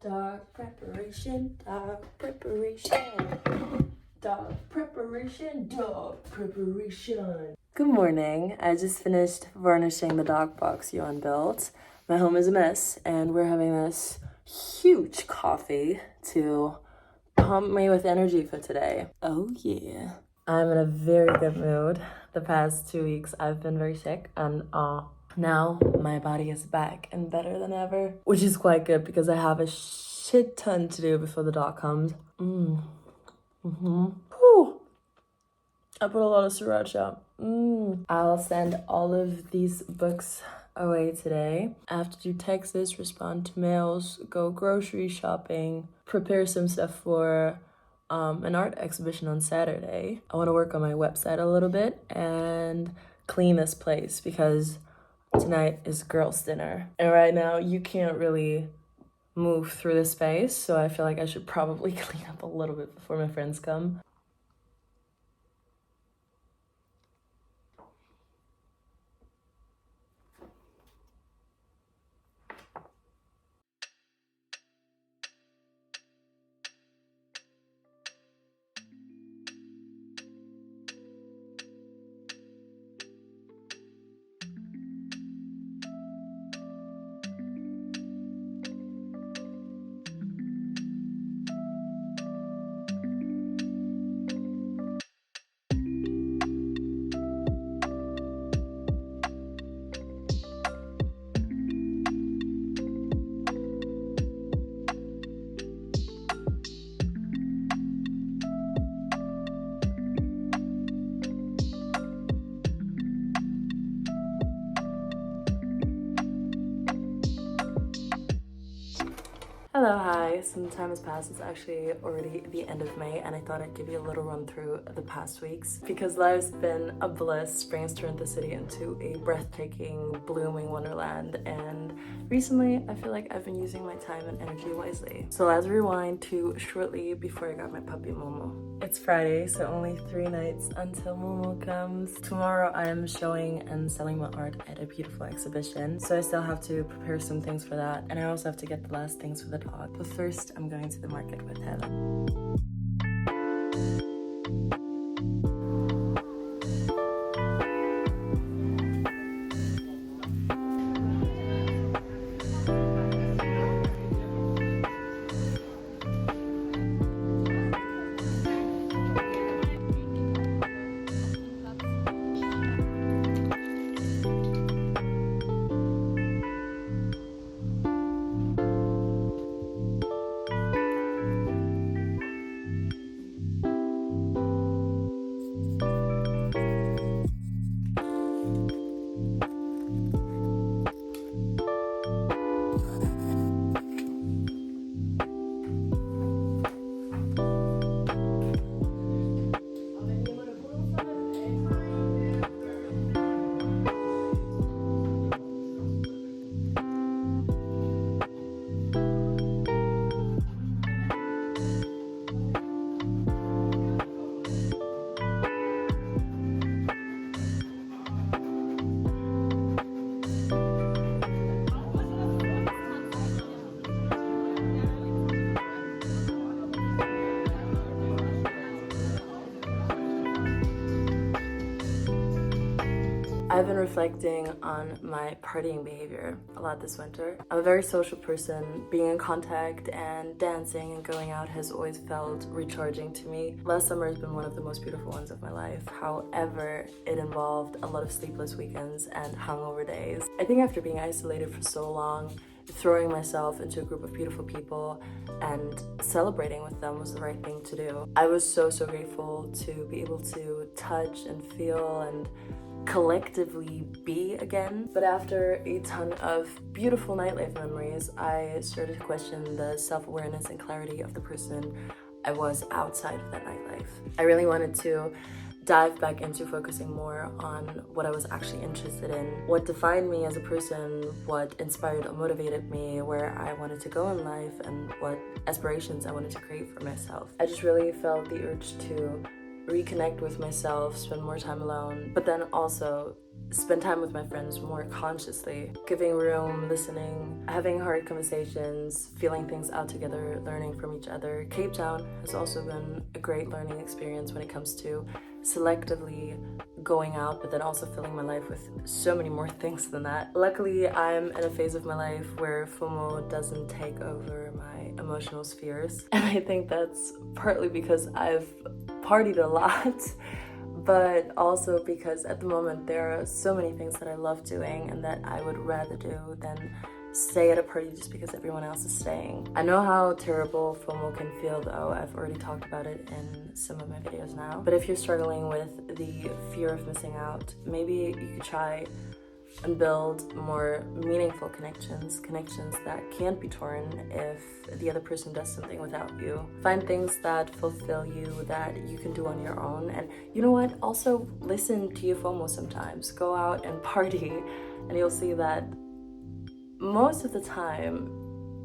Dog preparation, dog preparation. Dog preparation, dog preparation. Good morning. I just finished varnishing the dog box Johan built. My home is a mess, and we're having this huge coffee to pump me with energy for today. Oh yeah. I'm in a very good mood. The past 2 weeks I've been very sick, and now my body is back and better than ever, which is quite good because I have a shit ton to do before the dog comes. Whew. I put a lot of sriracha. I'll send all of these books away today. I have to do texts, respond to mails, go grocery shopping, prepare some stuff for an art exhibition on Saturday. I want to work on my website a little bit and clean this place because tonight is girls' dinner. And right now you can't really move through the space, so I feel like I should probably clean up a little bit before my friends come. Hello, hi. Some time has passed. It's actually already the end of May, and I thought I'd give you a little run through the past weeks because life's been a bliss. Spring has turned the city into a breathtaking, blooming wonderland, and recently I feel like I've been using my time and energy wisely. So let's rewind to shortly before I got my puppy Momo. It's Friday, so only 3 nights until Momo comes. Tomorrow I am showing and selling my art at a beautiful exhibition, so I still have to prepare some things for that, and I also have to get the last things for the dog. But first, I'm going to the market with Helen. I've been reflecting on my partying behavior a lot this winter. I'm a very social person. Being in contact and dancing and going out has always felt recharging to me. Last summer has been one of the most beautiful ones of my life. However, it involved a lot of sleepless weekends and hungover days. I think after being isolated for so long, throwing myself into a group of beautiful people and celebrating with them was the right thing to do. I was so grateful to be able to touch and feel and collectively be again. But after a ton of beautiful nightlife memories, I started to question the self-awareness and clarity of the person I was outside of that nightlife. I really wanted to dive back into focusing more on what I was actually interested in, what defined me as a person, what inspired or motivated me, where I wanted to go in life, and what aspirations I wanted to create for myself. I just really felt the urge to reconnect with myself, spend more time alone, but then also spend time with my friends more consciously, giving room, listening, having hard conversations, feeling things out together, learning from each other. Cape Town has also been a great learning experience when it comes to selectively going out, but then also filling my life with so many more things than that. Luckily, I'm in a phase of my life where FOMO doesn't take over my emotional spheres, and I think that's partly because I've partied a lot, but also because at the moment there are so many things that I love doing and that I would rather do than stay at a party just because everyone else is staying. I know how terrible FOMO can feel though. I've already talked about it in some of my videos now. But if you're struggling with the fear of missing out, maybe you could try and build more meaningful connections that can't be torn if the other person does something without you. Find things that fulfill you that you can do on your own. And you know what? Also listen to your FOMO sometimes. Go out and party and you'll see that most of the time,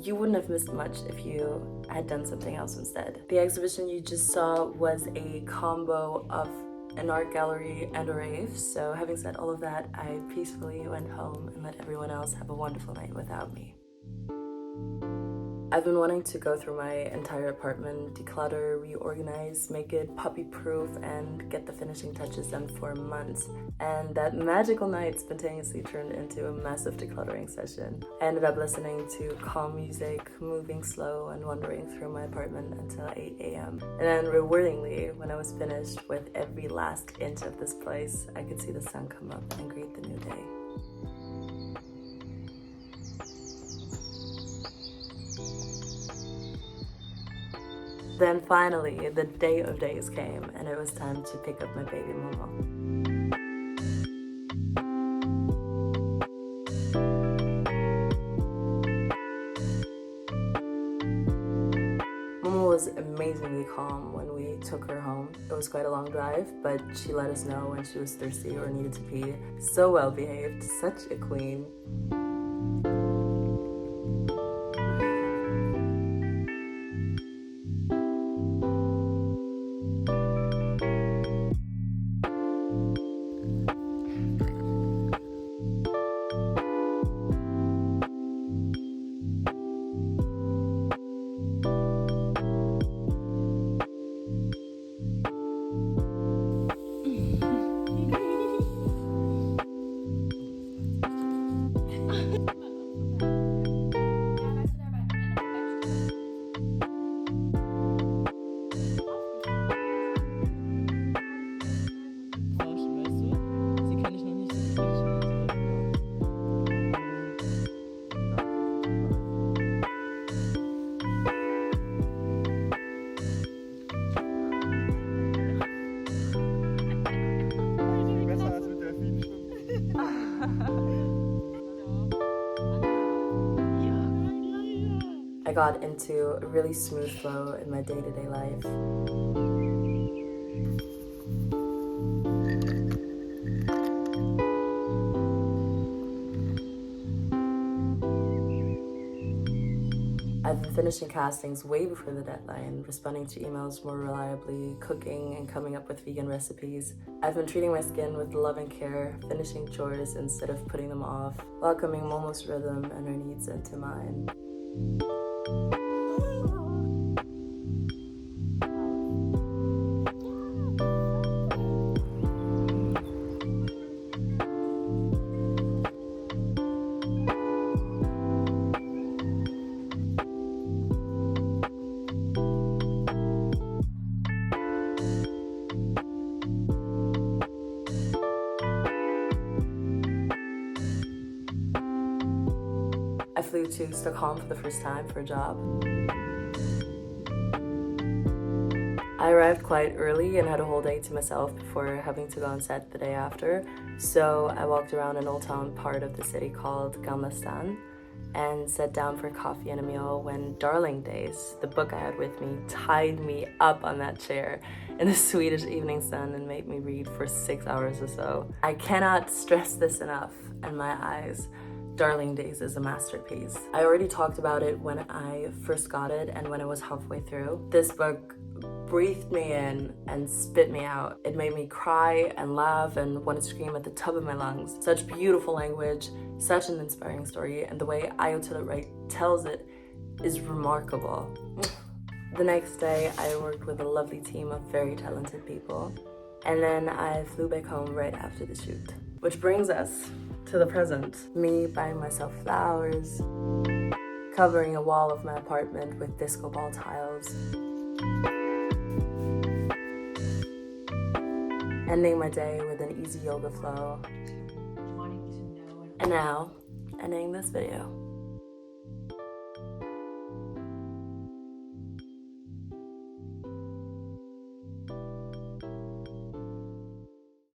you wouldn't have missed much if you had done something else instead. The exhibition you just saw was a combo of an art gallery and a rave. So having said all of that, I peacefully went home and let everyone else have a wonderful night without me. I've been wanting to go through my entire apartment, declutter, reorganize, make it puppy-proof, and get the finishing touches done for months. And that magical night spontaneously turned into a massive decluttering session. I ended up listening to calm music, moving slow, and wandering through my apartment until 8 a.m. And then rewardingly, when I was finished with every last inch of this place, I could see the sun come up and greet the new day. Then finally, the day of days came and it was time to pick up my baby Momo. Momo was amazingly calm when we took her home. It was quite a long drive, but she let us know when she was thirsty or needed to pee. So well behaved, such a queen. I got into a really smooth flow in my day-to-day life. I've been finishing castings way before the deadline, responding to emails more reliably, cooking and coming up with vegan recipes. I've been treating my skin with love and care, finishing chores instead of putting them off, welcoming Momo's rhythm and her needs into mine. I flew to Stockholm for the first time for a job. I arrived quite early and had a whole day to myself before having to go on set the day after, so I walked around an old town part of the city called Gamla Stan and sat down for coffee and a meal when Darling Days, the book I had with me, tied me up on that chair in the Swedish evening sun and made me read for 6 hours or so. I cannot stress this enough. In my eyes, Darling Days is a masterpiece. I already talked about it when I first got it and when I was halfway through. This book breathed me in and spit me out. It made me cry and laugh and want to scream at the top of my lungs. Such beautiful language, such an inspiring story, and the way Ayatollah Wright tells it is remarkable. The next day, I worked with a lovely team of very talented people, and then I flew back home right after the shoot. Which brings us to the present. Me buying myself flowers, covering a wall of my apartment with disco ball tiles, ending my day with an easy yoga flow, and now ending this video.